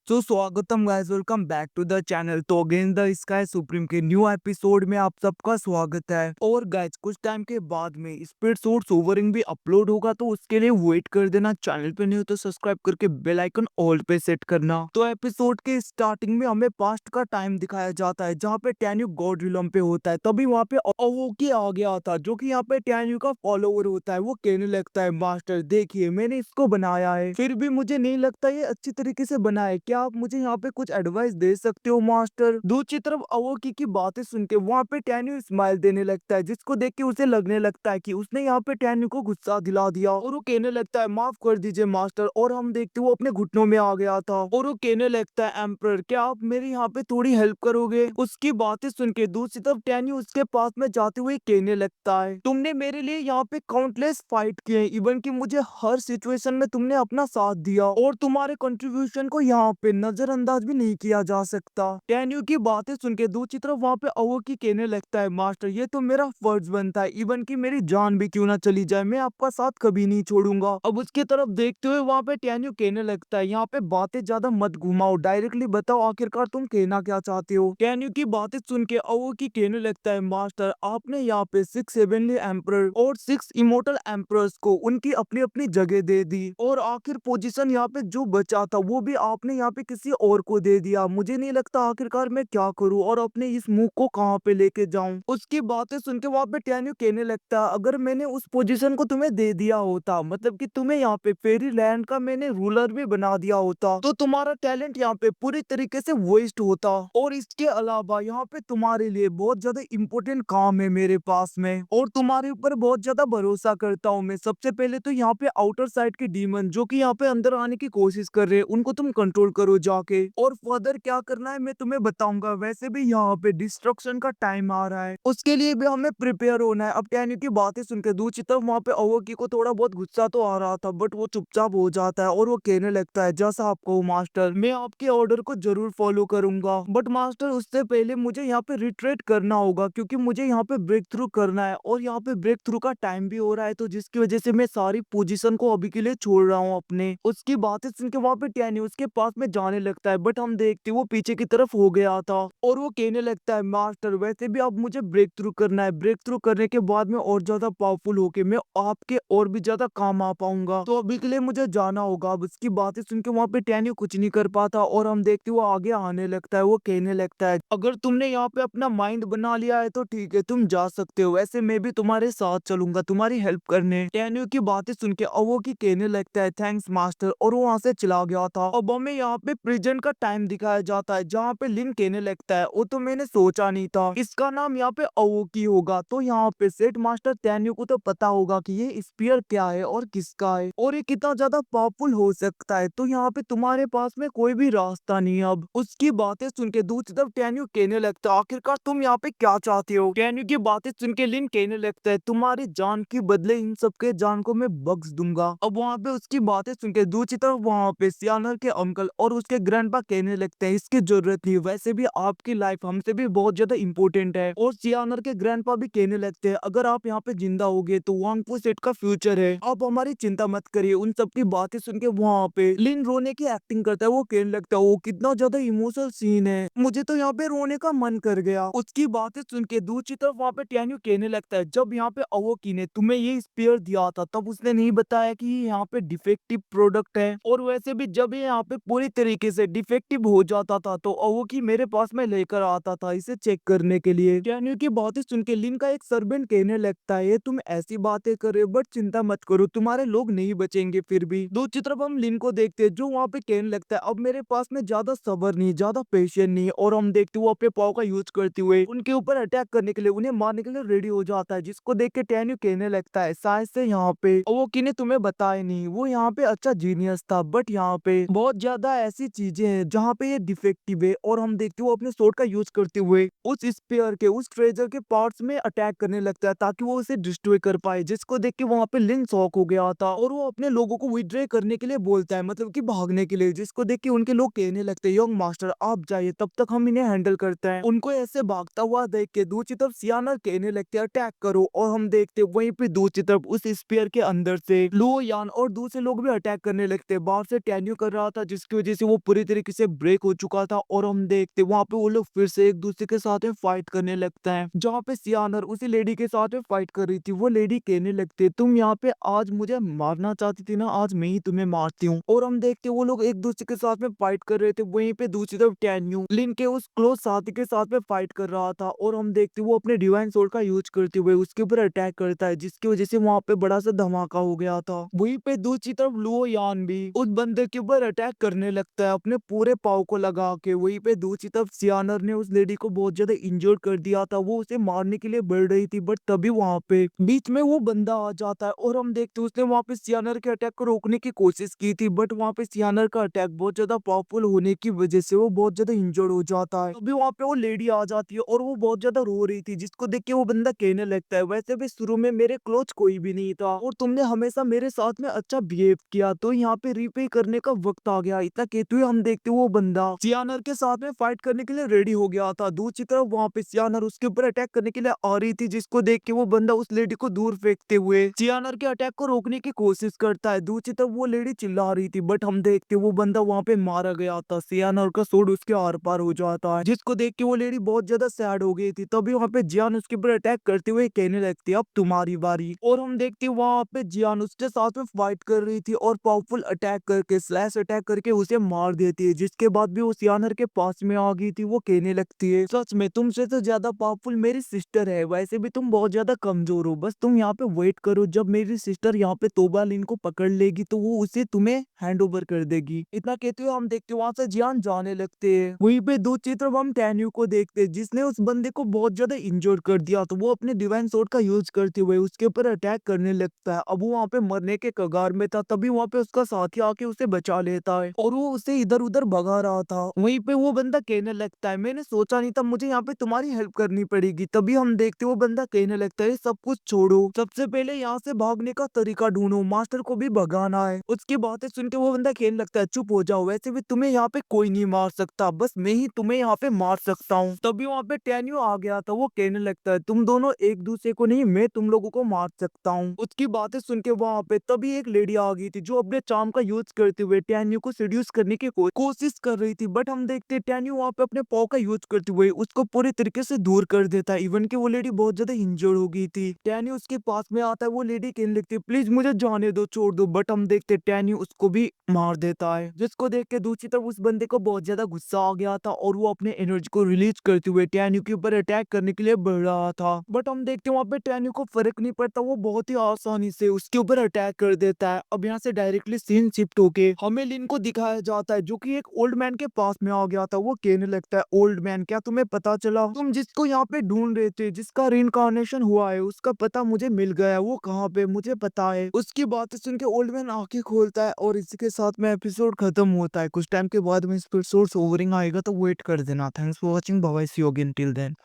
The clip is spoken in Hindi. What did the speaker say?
सो स्वागतम guys, welcome back to the channel. तो अगेन द स्काई सुप्रीम के न्यू एपिसोड में आप सबका स्वागत है। और गाइस कुछ टाइम के बाद में स्पीड सोर्स सोवरिंग भी अपलोड होगा, तो उसके लिए वेट कर देना। चैनल पे नहीं हो तो सब्सक्राइब करके बेल आइकन ऑल पे सेट करना। तो एपिसोड के स्टार्टिंग में हमें पास्ट का टाइम दिखाया जाता है, जहाँ पे टैन्यू गॉड रिलम पे होता है। तभी वहाँ पे अवोकी आ गया था, जो कि यहाँ पे टैन्यू का फॉलोवर होता है। वो कहने लगता है, मास्टर देखिए मैंने इसको बनाया है, फिर भी मुझे नहीं लगता ये अच्छी तरीके से बना है। क्या आप मुझे यहाँ पे कुछ एडवाइस दे सकते हो मास्टर? दूसरी तरफ अवोकी की बातें सुन के वहाँ पे टैन्यू स्माइल देने लगता है, जिसको देख के उसे लगने लगता है कि उसने यहाँ पे टैन्यू को गुस्सा दिला दिया। और वो कहने लगता है, माफ कर दीजिए मास्टर। और हम देखते वो अपने घुटनों में आ गया था। और वो कहने लगता है, एम्परर क्या आप मेरी यहाँ पे थोड़ी हेल्प करोगे? उसकी बातें सुन के दूसरी तरफ टैन्यू उसके पास में जाते हुए कहने लगता है, तुमने मेरे लिए यहाँ पे काउंटलेस फाइट किए, इवन कि मुझे हर सिचुएशन में तुमने अपना साथ दिया, और तुम्हारे कंट्रीब्यूशन को यहाँ पे नजरअंदाज भी नहीं किया जा सकता। टैन्यू की बातें सुन के दूसरी तरफ वहाँ पे अवोकी कहने लगता है, मास्टर ये तो मेरा फर्ज बनता है, इवन कि मेरी जान भी क्यों ना चली जाए, मैं आपका साथ कभी नहीं छोड़ूंगा। अब उसके तरफ देखते हुए वहाँ पे टैन्यू कहने लगता है, यहाँ पे बातें ज्यादा मत घुमाओ, डायरेक्टली बताओ आखिरकार तुम कहना क्या चाहते हो। टैन्यू की बातें सुन के अवोकी कहने लगता है, मास्टर आपने यहाँ पे 6 हेवनली एम्परर और 6 इमोर्टल एम्परर्स को उनकी अपनी अपनी जगह दे दी, और आखिर पोजीशन यहाँ पे जो बचा था वो भी आपने यहाँ पे किसी और को दे दिया। मुझे नहीं लगता आखिरकार मैं क्या करूँ और अपने इस मुंह को कहाँ पे लेके जाऊं। उसकी बातें सुन के वहाँ पे टैन्यू कहने लगता है, अगर मैंने उस पोजीशन को तुम्हें दे दिया होता, मतलब कि तुम्हें यहाँ पे फेरी लैंड का मैंने रूलर भी बना दिया होता, तो तुम्हारा टैलेंट यहाँ पे पूरी तरीके से वेस्ट होता। और इसके अलावा यहाँ पे तुम्हारे लिए बहुत ज्यादा इंपॉर्टेंट काम है मेरे पास में, और तुम्हारे ऊपर बहुत ज्यादा भरोसा करता हूँ मैं। सबसे पहले तो यहाँ पे आउटर साइड के डीमन जो कि यहाँ पे अंदर आने की कोशिश कर रहे हैं, उनको तुम कंट्रोल करो जाके, और फर्दर क्या करना है मैं तुम्हें बताऊंगा। वैसे भी यहाँ पे डिस्ट्रक्शन का टाइम आ रहा है, उसके लिए भी हमें प्रिपेयर होना है। अब टैन्यू की बातें सुनकर दूसरी तरफ वहाँ पे अवोकी को थोड़ा बहुत गुस्सा तो आ रहा था, बट वो चुपचाप हो जाता है और वो कहने लगता है, जैसा आप कहो मास्टर, मैं आपके ऑर्डर को जरूर फॉलो करूंगा, बट मास्टर उससे पहले मुझे यहाँ पे रिट्रेट करना होगा, क्योंकि मुझे यहाँ पे ब्रेक थ्रू करना है, और यहाँ पे ब्रेक थ्रू का टाइम भी हो रहा है, तो जिसकी वजह से मैं सारी पोजीशन को अभी के लिए छोड़ रहा हूँ अपने। उसकी बातें सुन के वहाँ पे टैन्यू उसके पास में जाने लगता है, बट हम देखते वो पीछे की तरफ हो गया था, और वो कहने लगता है, मास्टर वैसे भी अब मुझे ब्रेक थ्रू करना है, ब्रेक थ्रू करने के बाद में और ज्यादा पावरफुल होके मैं आपके और भी ज्यादा काम आ पाऊंगा, तो अभी के लिए मुझे जाना होगा। अब उसकी बातें सुन के वहाँ पे टैन्यू कुछ नहीं कर पाता, और हम देखते वो आगे आने लगता है। वो कहने लगता है, अगर तुमने यहाँ पे अपना माइंड बना लिया है तो ठीक है, तुम जा सकते हो, वैसे मैं भी तुम्हारे साथ चलूंगा तुम्हारी हेल्प करने। टैन्यू की बातें सुन के अवोकी कहने लगता है, थैंक्स मास्टर, और वो वहां से चला गया था। अब हमें यहाँ पे प्रेजेंट का टाइम दिखाया जाता है, जहाँ पे लिन कहने लगता है, वो तो मैंने सोचा नहीं था इसका नाम यहाँ पे अवोकी होगा। तो यहाँ पे सेट मास्टर टैन्यू को तो पता होगा कि ये स्पीयर क्या है और किसका है, और ये कितना ज्यादा पावरफुल हो सकता है, तो यहाँ पे तुम्हारे पास में कोई भी रास्ता नहीं है। अब उसकी बातें सुन के दूसरी तरफ टैन्यू कहने लगता है, आखिरकार तुम यहाँ पे क्या चाहते हो? टैन्यू की बातें सुन के लिन कहने लगता है, तुम्हारी जान की बदले इन सबके जान को मैं बख्श दूंगा। अब वहाँ पे उसकी बातें सुन के दूसरी तरफ वहाँ पे सियानर के अंकल और उसके ग्रैंडपा कहने लगते हैं, इसकी जरूरत नहीं, वैसे भी आपकी लाइफ हमसे भी बहुत ज्यादा इंपॉर्टेंट है। और सियानर के ग्रैंडपा भी कहने लगते हैं, अगर आप यहाँ पे जिंदा होगे तो वांगफू सेट का फ्यूचर है, आप हमारी चिंता मत करिए। उन सबकी बातें सुन के वहाँ पे लिन रोने की एक्टिंग करता है। वो कहने लगता है, वो कितना ज्यादा इमोशनल सीन है, मुझे तो यहाँ पे रोने का मन कर गया। उसकी बातें सुन के दूसरी तरफ वहाँ पे टैन्यू कहने लगता है, जब यहाँ पे अवोकी ने तुम्हें ये स्पेयर दिया था, तब उसने नहीं बताया कि ये यहाँ पे डिफेक्टिव प्रोडक्ट है, और वैसे भी जब ये यहाँ पे पूरी तरीके से डिफेक्टिव हो जाता था तो अवोकी मेरे पास में लेकर आता था इसे चेक करने के लिए। टैन्यू की बातें सुन के लिन का एक सर्वेंट कहने लगता है, ये तुम ऐसी बातें कर रहे हो, बट चिंता मत करो, तुम्हारे लोग नहीं बचेंगे। फिर भी दूसरी तरफ हम लिन को देखते हैं, जो वहाँ पे कहने लगता है, अब मेरे पास में ज्यादा सब्र नहीं, ज्यादा पेशेंस नहीं, और हम देखते वो अपने पाव का यूज करते हुए उनके ऊपर अटैक करने के लिए, उन्हें मारने के लिए रेडी हो जाता है, जिसको देख के टैन्यू कहने लगता है, शायद से यहाँ पे अवोकी ने तुम्हें बताया नहीं, वो यहाँ पे अच्छा जीनियस था, बट यहाँ पे बहुत ज्यादा ऐसी चीजें हैं जहाँ पे ये डिफेक्टिव है। और हम देखते वो अपने स्वॉर्ड का यूज करते हुए उस स्पेयर के, उस ट्रेजर के पार्ट्स में अटैक करने लगता है, ताकि वो उसे डिस्ट्रॉय कर पाए, जिसको देख के वहाँ पे लिन शॉक हो गया था, और वो अपने लोगों को विड्रॉ करने के लिए बोलता है, मतलब कि भागने के लिए, जिसको देख के उनके लोग कहने लगते हैं, यंग मास्टर आप जाइए, तब तक हम इन्हें हैंडल करते हैं। उनको ऐसे भागता हुआ देख के दूसरी तरफ सियानर कहने लगते हैं, अटैक करो, और हम देखते वहीं पे दूसरी तरफ उस स्पेयर के अंदर से लो यान और दूसरे लोग भी अटैक करने लगते हैं। बाहर से टैन्यू कर रहा था, जिसकी वजह से वो पूरी तरीके से ब्रेक हो चुका था और हम देखते वहां पे वो लोग फिर से एक दूसरे के साथ में फाइट करने लगता है। जहाँ पे सियानर उसी लेडी के साथ में फाइट कर रही थी, वो लेडी कहने लगते तुम यहाँ पे आज मुझे मारना चाहती थी ना, आज मैं ही तुम्हें मारती हूँ। और हम देखते वो लोग एक दूसरे के साथ में फाइट कर रहे थे। वहीं पे दूसरी तरफ टैन्यू लिन के उस क्लोज साथी के साथ में फाइट कर रहा था और हम देखते वो अपने डिवाइन सोर्ड का यूज करते हुए उसके ऊपर अटैक करता है, जिसकी वजह से वहां पे बड़ा सा धमाका हो गया था। वहीं पे दूसरी तरफ लुओ यान भी उस बंदे के ऊपर अटैक करने लगता है अपने पूरे पाव को लगा के। वहीं पे दूसरी तरफ सियानर ने उस लेडी को बहुत ज्यादा इंजर्ड कर दिया था, वो उसे मारने के लिए बढ़ रही थी, बट तभी वहां पे बीच में वो बंदा आ जाता है और हम देखते उसने वहां पे सियानर के अटैक को रोकने की कोशिश की थी, बट वहां पे सियानर का अटैक बहुत ज्यादा पावरफुल होने की वजह से वो बहुत ज्यादा इंजर्ड हो जाता है। तभी वहां पे वो लेडी आ जाती है और वो बहुत ज्यादा रो रही थी, जिसको देख के वो बंदा कहने लगता है वैसे भी शुरू में मेरे क्लोज कोई भी नहीं था और तुमने हमेशा मेरे साथ में अच्छा बिहेव किया, तो यहाँ पे रीपे करने का वक्त आ गया। इतना कहते हुए हम देखते वो बंदा सियानर के साथ में फाइट करने के लिए रेडी हो गया था। दूसरी तरफ वहां पे सियानर उसके ऊपर अटैक करने के लिए आ रही थी, जिसको देख के वो बंदा उस लेडी को दूर फेंकते हुए सियानर के अटैक को रोकने की कोशिश करता है। दूसरी तरफ वो लेडी चिल्ला रही थी, बट हम देखते वो बंदा वहां पे मारा गया था। सियानर का सोड उसके आर पार हो जाता है, जिसको देख के वो लेडी बहुत ज्यादा सैड हो गई थी। तभी वहां पे जियान उसके ऊपर अटैक करते हुए कहने लगती है अब तुम्हारी बारी। और हम देखते वहां पे जियान उसके साथ में फाइट कर रही थी और पावरफुल अटैक करके स्लैश अटैक करके उसे मार देती है, जिसके बाद भी वो सियानर के पास में आ गई थी। वो कहने लगती है सच में तुमसे तो ज्यादा पावरफुल मेरी सिस्टर है, वैसे भी तुम बहुत ज्यादा कमजोर हो, बस तुम यहाँ पे वेट करो, जब मेरी सिस्टर यहाँ पे तोबालिन को पकड़ लेगी तो वो उसे तुम्हें हैंड ओवर कर देगी। इतना कहते हुए हम देखते वहां से जियान जाने लगते हैं। वहीं पे दूसरी तरफ हम टैन्यू को देखते हैं, जिसने उस बंदे को बहुत ज्यादा इंजोर कर दिया, तो वो अपने डिवाइन सोर्ड का यूज करते हुए उसके ऊपर अटैक करने लगता है। अब वो वहां पे मरने के कगार में था, तभी वहां पे उसका साथी आके उसे बचा लेता है और वो उसे इधर उधर भगा रहा था। वहीं पे वो बंदा कहने लगता है मैंने सोचा नहीं था मुझे यहाँ पे तुम्हारी हेल्प करनी पड़ेगी। तभी हम देखते वो बंदा कहने लगता है सब कुछ छोड़ो, सबसे पहले यहाँ से भागने का तरीका ढूंढो, मास्टर को भी भगाना है। उसकी बातें सुन के वो बंदा कहने लगता है चुप हो जाओ, वैसे भी तुम्हें यहाँ पे कोई नहीं मार सकता, बस मैं ही तुम्हें यहाँ पे मार सकता हूँ। तभी वहाँ पे टैन्यू आ गया था, वो कहने लगता है तुम दोनों एक दूसरे को नहीं, मैं तुम लोगों को मार सकता हूँ। उसकी बातें सुन के वहाँ पे तभी एक लेडी आ गई थी, जो अपने चार्म का यूज करते हुए टैन्यू को सीड्यूस करने की कोशिश कर रही थी, बट हम देखते टैन्यू वहाँ पे अपने पाव का यूज करते हुए उसको पूरी तरीके से दूर कर देता है। इवन कि वो लेडी बहुत ज्यादा इंजर्ड हो गई थी। टैन्यू उसके पास में आता है, वो लेडी कहने लगती है प्लीज मुझे जाने दो, छोड़ दो, बट हम देखते टैन्यू उसको भी मार देता है, जिसको देख के दूसरी तरफ उस बंदे को बहुत ज्यादा गुस्सा आ गया था और वो अपने एनर्जी को रिलीज करते हुए टैन्यू के ऊपर अटैक करने के लिए बढ़ रहा था। बट हम देखते वहाँ पे टैन्यू को फर्क नहीं पड़ता, वो बहुत ही आसानी से उसके ऊपर अटैक कर देता है। अब यहाँ से डायरेक्टली सीन शिफ्ट होके हमें लिन को दिखाया जाता है, जो कि एक ओल्ड मैन के पास में आ गया था। वो कहने लगता है ओल्ड मैन क्या तुम्हें पता चला, तुम जिसको यहाँ पे ढूंढ रहे थे, जिसका रीइंकार्नेशन हुआ है, उसका पता मुझे मिल गया, वो कहाँ पे मुझे पता है। उसकी बातें सुन के ओल्ड मैन आंखें खोलता है और इसी के साथ में एपिसोड खत्म होता है। कुछ टाइम के बाद में एपिसोड ओवरिंग आएगा, तो वेट कर देना। Thanks for watching, bye bye, see you again, till then.